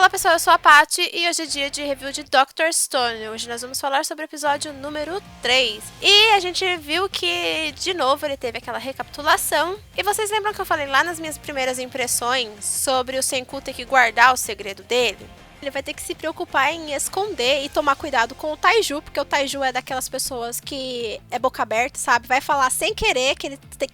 Olá pessoal, eu sou a Paty e hoje é dia de review de Dr. Stone. Hoje nós vamos falar sobre o episódio número 3. E a gente viu que, de novo, ele teve aquela recapitulação. E vocês lembram que eu falei lá nas minhas primeiras impressões sobre o Senku ter que guardar o segredo dele? Ele vai ter que se preocupar em esconder e tomar cuidado com o Taiju, porque o Taiju é daquelas pessoas que é boca aberta, sabe? Vai falar sem querer que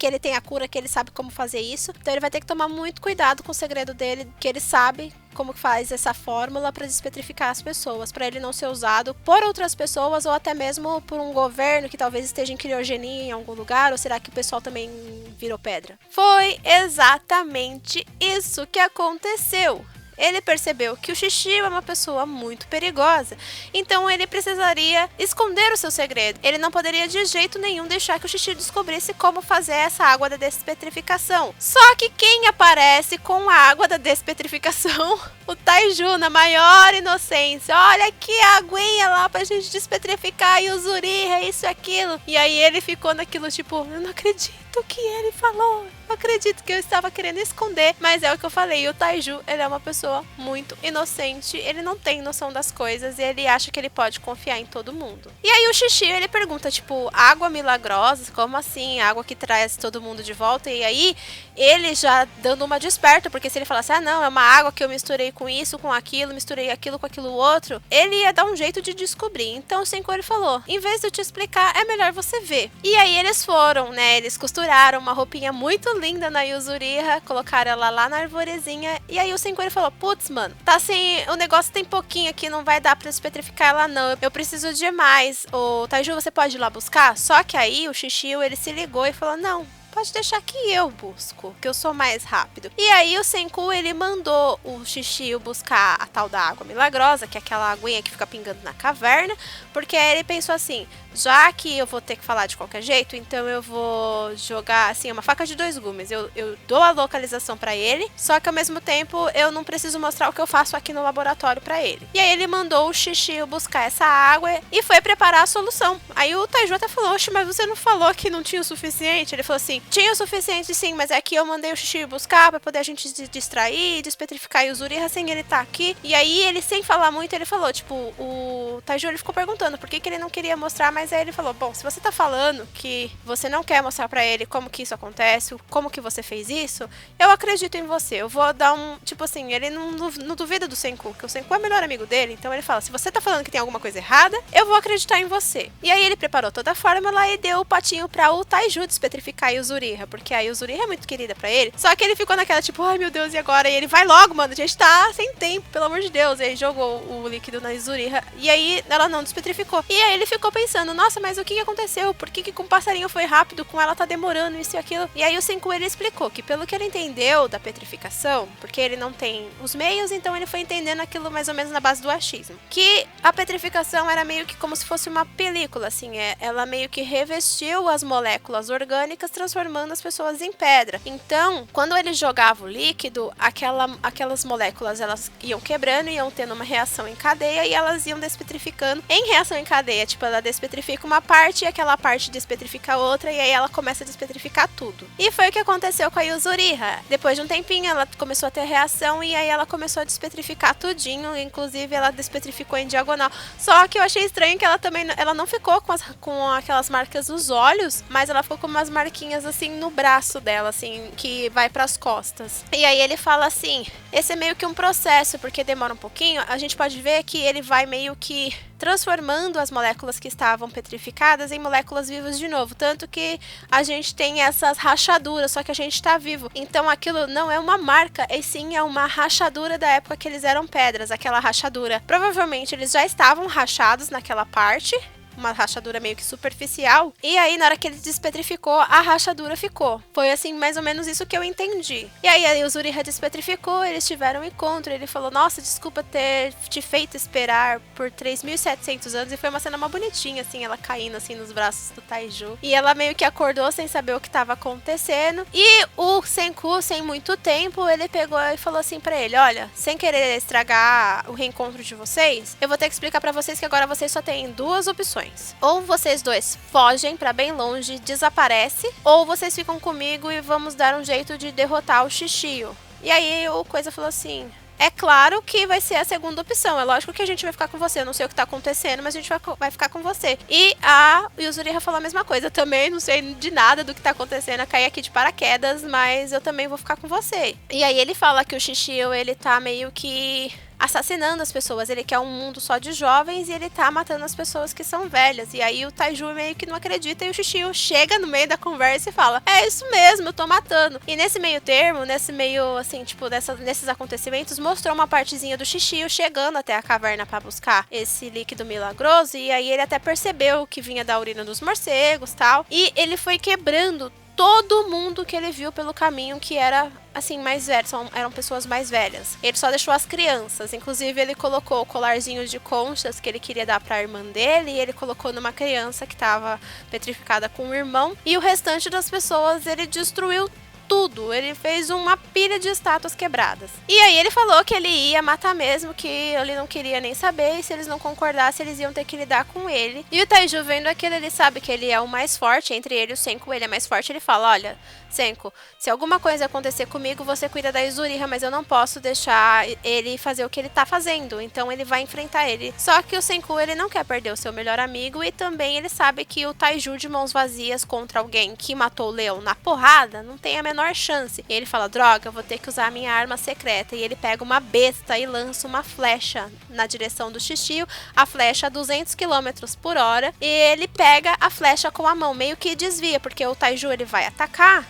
ele tem a cura, que ele sabe como fazer isso. Então ele vai ter que tomar muito cuidado com o segredo dele, que ele sabe como faz essa fórmula para despetrificar as pessoas, para ele não ser usado por outras pessoas ou até mesmo por um governo que talvez esteja em criogenia em algum lugar, ou será que o pessoal também virou pedra? Foi exatamente isso que aconteceu. Ele percebeu que o Shishio é uma pessoa muito perigosa, então ele precisaria esconder o seu segredo. Ele não poderia de jeito nenhum deixar que o Shishio descobrisse como fazer essa água da despetrificação. Só que quem aparece com a água da despetrificação? O Taiju, na maior inocência. Olha que aguinha lá pra gente despetrificar e o Zuriha, isso e aquilo. E aí ele ficou naquilo tipo, eu não acredito que ele falou. Eu acredito que eu estava querendo esconder, mas é o que eu falei, o Taiju, ele é uma pessoa muito inocente, ele não tem noção das coisas e ele acha que ele pode confiar em todo mundo. E aí o Shishio, ele pergunta, tipo, água milagrosa? Como assim? Água que traz todo mundo de volta? E aí ele já dando uma desperta, porque se ele falasse, ah não, é uma água que eu misturei com isso, com aquilo, misturei aquilo com aquilo outro, ele ia dar um jeito de descobrir. Então o Senku, ele falou, em vez de eu te explicar, é melhor você ver. E aí eles foram, né, eles costuraram uma roupinha muito linda na Yuzuriha, colocaram ela lá na arvorezinha, e aí o Senku, ele falou, putz, mano, tá assim, o negócio tem pouquinho aqui, não vai dar pra despetrificar ela não, eu preciso de mais. O Taiju, você pode ir lá buscar? Só que aí o Shishio, ele se ligou e falou, não, pode deixar que eu busco, que eu sou mais rápido. E aí o Senku, ele mandou o Shishio buscar a tal da água milagrosa, que é aquela aguinha que fica pingando na caverna, porque aí ele pensou assim, já que eu vou ter que falar de qualquer jeito, então eu vou jogar, assim, uma faca de dois gumes. Eu dou a localização pra ele, só que ao mesmo tempo eu não preciso mostrar o que eu faço aqui no laboratório pra ele. E aí ele mandou o Shishio buscar essa água e foi preparar a solução. Aí o Taiju até falou, oxe, mas você não falou que não tinha o suficiente? Ele falou assim, tinha o suficiente sim, mas é que eu mandei o Shishio buscar pra poder a gente se distrair, despetrificar o Zuriha sem ele estar aqui. E aí ele, sem falar muito, ele falou, tipo, o Taiju, ele ficou perguntando por que ele não queria mostrar, mas aí ele falou, bom, se você tá falando que você não quer mostrar pra ele como que isso acontece, como que você fez isso, eu acredito em você. Eu vou dar um, tipo assim, ele não duvida do Senku, que o Senku é o melhor amigo dele, então ele fala, se você tá falando que tem alguma coisa errada, eu vou acreditar em você. E aí ele preparou toda a fórmula e deu o patinho pra o Taiju despetrificar a Yuzuriha, porque a Yuzuriha é muito querida pra ele, só que ele ficou naquela tipo, ai meu Deus, e agora? E ele, vai logo, mano, a gente tá sem tempo, pelo amor de Deus. E aí jogou o líquido na Yuzuriha, e aí ela não despetrificou. E aí ele ficou pensando, nossa, mas o que aconteceu? Por que com o passarinho foi rápido, com ela tá demorando, isso e aquilo? E aí o Senku, ele explicou que pelo que ele entendeu da petrificação, porque ele não tem os meios, então ele foi entendendo aquilo mais ou menos na base do achismo, que a petrificação era meio que como se fosse uma película, assim, ela meio que revestiu as moléculas orgânicas, transformando as pessoas em pedra. Então, quando ele jogava o líquido, aquelas moléculas, elas iam quebrando, iam tendo uma reação em cadeia e elas iam despetrificando em reação em cadeia, tipo, ela despetrifica uma parte e aquela parte despetrifica a outra e aí ela começa a despetrificar tudo. E foi o que aconteceu com a Yuzuriha. Depois de um tempinho, ela começou a ter reação e aí ela começou a despetrificar tudinho, inclusive ela despetrificou em diagonal. Só que eu achei estranho que ela não ficou com aquelas marcas nos olhos, mas ela ficou com umas marquinhas assim no braço dela, assim, que vai pras costas. E aí ele fala assim, esse é meio que um processo, porque demora um pouquinho, a gente pode ver que ele vai meio que transformando as moléculas que estavam petrificadas em moléculas vivas de novo, tanto que a gente tem essas rachaduras, só que a gente tá vivo. Então aquilo não é uma marca, e sim é uma rachadura da época que eles eram pedras, aquela rachadura. Provavelmente eles já estavam rachados naquela parte, uma rachadura meio que superficial, e aí na hora que ele despetrificou, a rachadura ficou. Foi assim, mais ou menos isso que eu entendi. E aí o Zuriha despetrificou, eles tiveram um encontro, ele falou, nossa, desculpa ter te feito esperar por 3.700 anos, e foi uma cena uma bonitinha, assim, ela caindo assim nos braços do Taiju, e ela meio que acordou sem saber o que estava acontecendo, e o Senku, sem muito tempo, ele pegou e falou assim pra ele, olha, sem querer estragar o reencontro de vocês, eu vou ter que explicar pra vocês que agora vocês só têm duas opções. Ou vocês dois fogem pra bem longe, desaparece, ou vocês ficam comigo e vamos dar um jeito de derrotar o Shishio. E aí o Coisa falou assim, é claro que vai ser a segunda opção. É lógico que a gente vai ficar com você. Eu não sei o que tá acontecendo, mas a gente vai ficar com você. E a Yuzuriha falou a mesma coisa. Eu também não sei de nada do que tá acontecendo. Eu caí aqui de paraquedas, mas eu também vou ficar com você. E aí ele fala que o Shishio, ele tá meio que assassinando as pessoas. Ele quer um mundo só de jovens e ele tá matando as pessoas que são velhas. E aí o Taiju meio que não acredita e o Shishio chega no meio da conversa e fala: é isso mesmo, eu tô matando. E nesse meio termo, nesse meio, assim, tipo, nesses acontecimentos, mostrou uma partezinha do Shishio chegando até a caverna pra buscar esse líquido milagroso. E aí ele até percebeu que vinha da urina dos morcegos e tal. E ele foi quebrando todo mundo que ele viu pelo caminho que era, assim, mais velho, eram pessoas mais velhas. Ele só deixou as crianças. Inclusive, ele colocou o colarzinho de conchas que ele queria dar pra irmã dele, e ele colocou numa criança que tava petrificada com o irmão. E o restante das pessoas ele destruiu tudo. Ele fez uma pilha de estátuas quebradas. E aí ele falou que ele ia matar mesmo, que ele não queria nem saber, e se eles não concordassem, eles iam ter que lidar com ele. E o Taiju, vendo aquilo, ele sabe que ele é o mais forte, entre ele e o Senku, ele é mais forte. Ele fala: olha, Senku, se alguma coisa acontecer comigo, você cuida da Yuzuriha, mas eu não posso deixar ele fazer o que ele tá fazendo, então ele vai enfrentar ele. Só que o Senku, ele não quer perder o seu melhor amigo, e também ele sabe que o Taiju de mãos vazias contra alguém que matou o leão na porrada, não tem a menor chance. E ele fala: droga, eu vou ter que usar a minha arma secreta. E ele pega uma besta e lança uma flecha na direção do Shishio, a flecha a 200 km por hora, e ele pega a flecha com a mão, meio que desvia, porque o Taiju ele vai atacar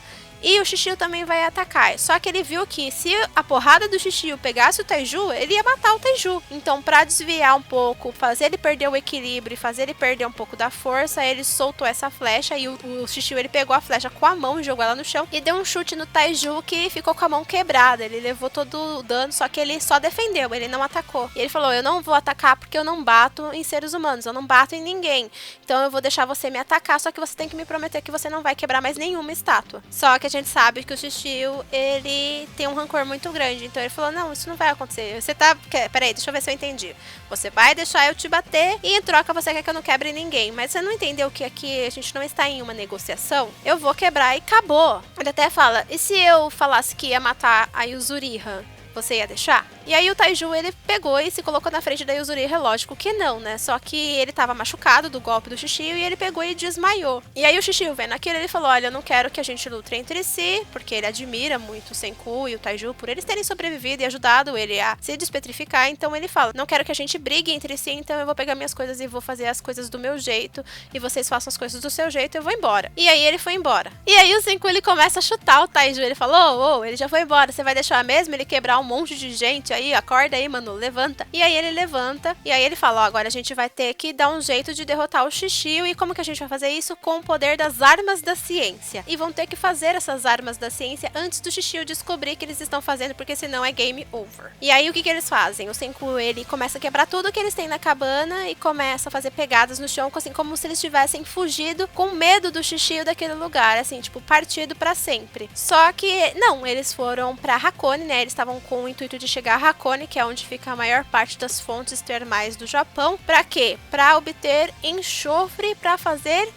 e o Shishio também vai atacar. Só que ele viu que se a porrada do Shishio pegasse o Taiju, ele ia matar o Taiju. Então, pra desviar um pouco, fazer ele perder o equilíbrio e fazer ele perder um pouco da força, ele soltou essa flecha e o Shishio, ele pegou a flecha com a mão, jogou ela no chão e deu um chute no Taiju, que ficou com a mão quebrada. Ele levou todo o dano, só que ele só defendeu, ele não atacou. E ele falou: eu não vou atacar porque eu não bato em seres humanos, eu não bato em ninguém. Então eu vou deixar você me atacar, só que você tem que me prometer que você não vai quebrar mais nenhuma estátua. Só que a gente sabe que o Shishio, ele tem um rancor muito grande. Então ele falou: não, isso não vai acontecer. Você tá... Peraí, deixa eu ver se eu entendi. Você vai deixar eu te bater e em troca você quer que eu não quebre ninguém. Mas você não entendeu que aqui a gente não está em uma negociação? Eu vou quebrar e acabou. Ele até fala: e se eu falasse que ia matar a Yuzuriha? Você ia deixar? E aí o Taiju, ele pegou e se colocou na frente da Yuzuriha. Lógico que não, né? Só que ele tava machucado do golpe do Shishio e ele pegou e desmaiou. E aí o Shishio, vendo aquilo, ele falou: olha, eu não quero que a gente lute entre si, porque ele admira muito o Senku e o Taiju por eles terem sobrevivido e ajudado ele a se despetrificar. Então ele fala: não quero que a gente brigue entre si, então eu vou pegar minhas coisas e vou fazer as coisas do meu jeito, e vocês façam as coisas do seu jeito, eu vou embora. E aí ele foi embora. E aí o Senku, ele começa a chutar o Taiju. Ele falou: ô, ele já foi embora, você vai deixar mesmo ele quebrar um monte de gente aí? Acorda aí, mano, levanta. E aí ele levanta, e aí ele fala: ó, agora a gente vai ter que dar um jeito de derrotar o Shishio. E como que a gente vai fazer isso? Com o poder das armas da ciência. E vão ter que fazer essas armas da ciência antes do Shishio descobrir que eles estão fazendo, porque senão é game over. E aí o que que eles fazem? O Senku, ele começa a quebrar tudo que eles têm na cabana e começa a fazer pegadas no chão, assim como se eles tivessem fugido com medo do Shishio daquele lugar, assim, tipo, partido pra sempre. Só que, não, eles foram pra Hakone, né? Eles estavam com o intuito de chegar a Hakone, que é onde fica a maior parte das fontes termais do Japão. Pra quê? Pra obter enxofre pra fazer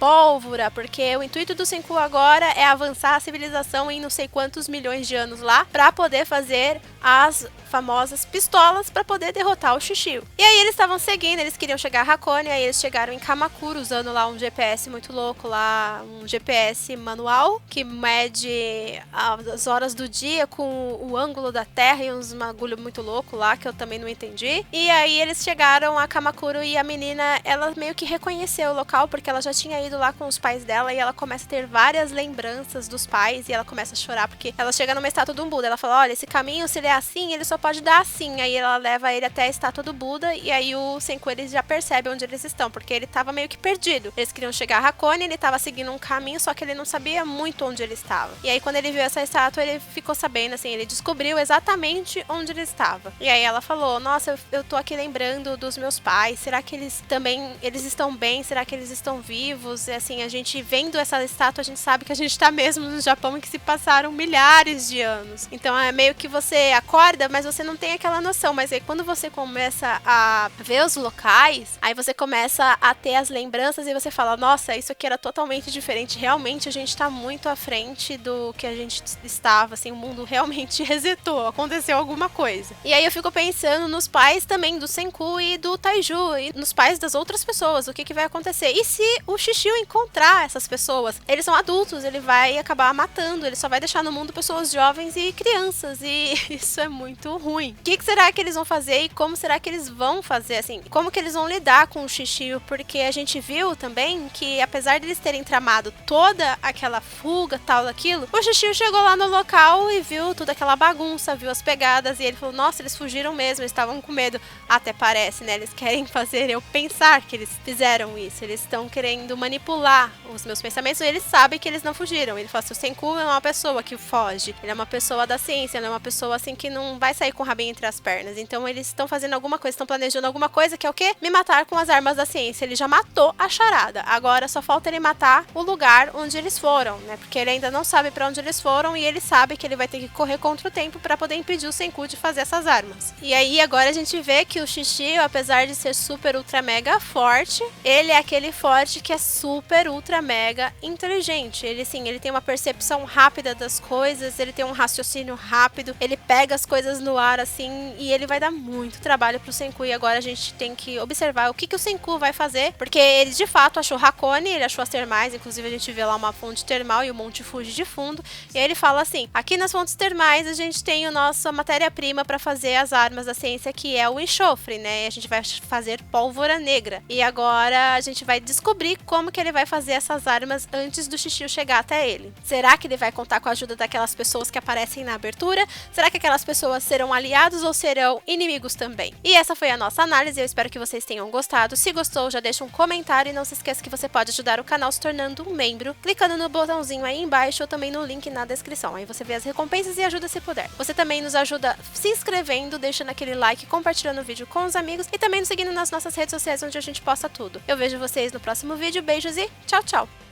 pólvora, porque o intuito do Senku agora é avançar a civilização em não sei quantos milhões de anos lá, pra poder fazer as famosas pistolas para poder derrotar o Shishio. E aí eles estavam seguindo, eles queriam chegar a Hakone, aí eles chegaram em Kamakura usando lá um GPS muito louco lá, um GPS manual que mede as horas do dia com o ângulo da Terra e uns bagulho muito louco lá que eu também não entendi. E aí eles chegaram a Kamakura e a menina, ela meio que reconheceu o local porque ela já tinha ido lá com os pais dela e ela começa a ter várias lembranças dos pais e ela começa a chorar porque ela chega numa estátua de um Buda. Ela fala: olha, esse caminho, se ele é assim, ele só pode dar assim. Aí ela leva ele até a estátua do Buda e aí o Senku, ele já percebe onde eles estão, porque ele tava meio que perdido. Eles queriam chegar a Hakone, ele tava seguindo um caminho, só que ele não sabia muito onde ele estava. E aí quando ele viu essa estátua, ele ficou sabendo, assim, ele descobriu exatamente onde ele estava. E aí ela falou: nossa, eu tô aqui lembrando dos meus pais, será que eles também, eles estão bem? Será que eles estão vivos? anos, assim, a gente vendo essa estátua, a gente sabe que a gente tá mesmo no Japão e que se passaram milhares de anos. Então é meio que você acorda, mas você não tem aquela noção. Mas aí quando você começa a ver os locais, aí você começa a ter as lembranças e você fala, nossa, isso aqui era totalmente diferente. Realmente a gente tá muito à frente do que a gente estava, assim, o mundo realmente resetou, aconteceu alguma coisa. E aí eu fico pensando nos pais também do Senku e do Taiju, e nos pais das outras pessoas, o que vai acontecer. E se o Shishio encontrar essas pessoas? Eles são adultos, ele vai acabar matando, ele só vai deixar no mundo pessoas jovens e crianças, e isso é muito ruim. O que será que eles vão fazer e como será que eles vão fazer, assim, como que eles vão lidar com o Shishio? Porque a gente viu também que, apesar de eles terem tramado toda aquela fuga, tal, daquilo, o Shishio chegou lá no local e viu toda aquela bagunça, viu as pegadas, e ele falou, nossa, eles fugiram mesmo, eles estavam com medo. Até parece, né? Eles querem fazer eu pensar que eles fizeram isso, eles estão querendo manipular os meus pensamentos, e eles sabem que eles não fugiram. Ele fala assim, o Senku é uma pessoa que foge, ele é uma pessoa da ciência, ele é uma pessoa assim que não vai sair com o rabinho entre as pernas. Então eles estão fazendo alguma coisa, estão planejando alguma coisa, que é o quê? Me matar com as armas da ciência. Ele já matou a charada, agora só falta ele matar o lugar onde eles foram, né? Porque ele ainda não sabe pra onde eles foram, e ele sabe que ele vai ter que correr contra o tempo pra poder impedir o Senku de fazer essas armas. E aí agora a gente vê que o Shishio, apesar de ser super ultra mega forte, ele é aquele forte que é super ultra mega inteligente. Ele sim, ele tem uma percepção rápida das coisas, ele tem um raciocínio rápido, ele pega as coisas no ar assim, e ele vai dar muito trabalho pro Senku. E agora a gente tem que observar o que o Senku vai fazer, porque ele de fato achou Hakone, ele achou as termais, inclusive a gente vê lá uma fonte termal e o Monte Fuji de fundo, e aí ele fala assim, aqui nas fontes termais a gente tem a nossa matéria-prima para fazer as armas da ciência, que é o enxofre, né? E a gente vai fazer pólvora negra. E agora a gente vai descobrir como que ele vai fazer essas armas antes do Shishio chegar até ele. Será que ele vai contar com a ajuda daquelas pessoas que aparecem na abertura? Será que aquelas pessoas serão aliados ou serão inimigos também? E essa foi a nossa análise, eu espero que vocês tenham gostado. Se gostou, já deixa um comentário e não se esqueça que você pode ajudar o canal se tornando um membro, clicando no botãozinho aí embaixo ou também no link na descrição. Aí você vê as recompensas e ajuda se puder. Você também nos ajuda se inscrevendo, deixando aquele like, compartilhando o vídeo com os amigos e também nos seguindo nas nossas redes sociais onde a gente posta tudo. Eu vejo vocês no próximo vídeo, beijos e tchau, tchau!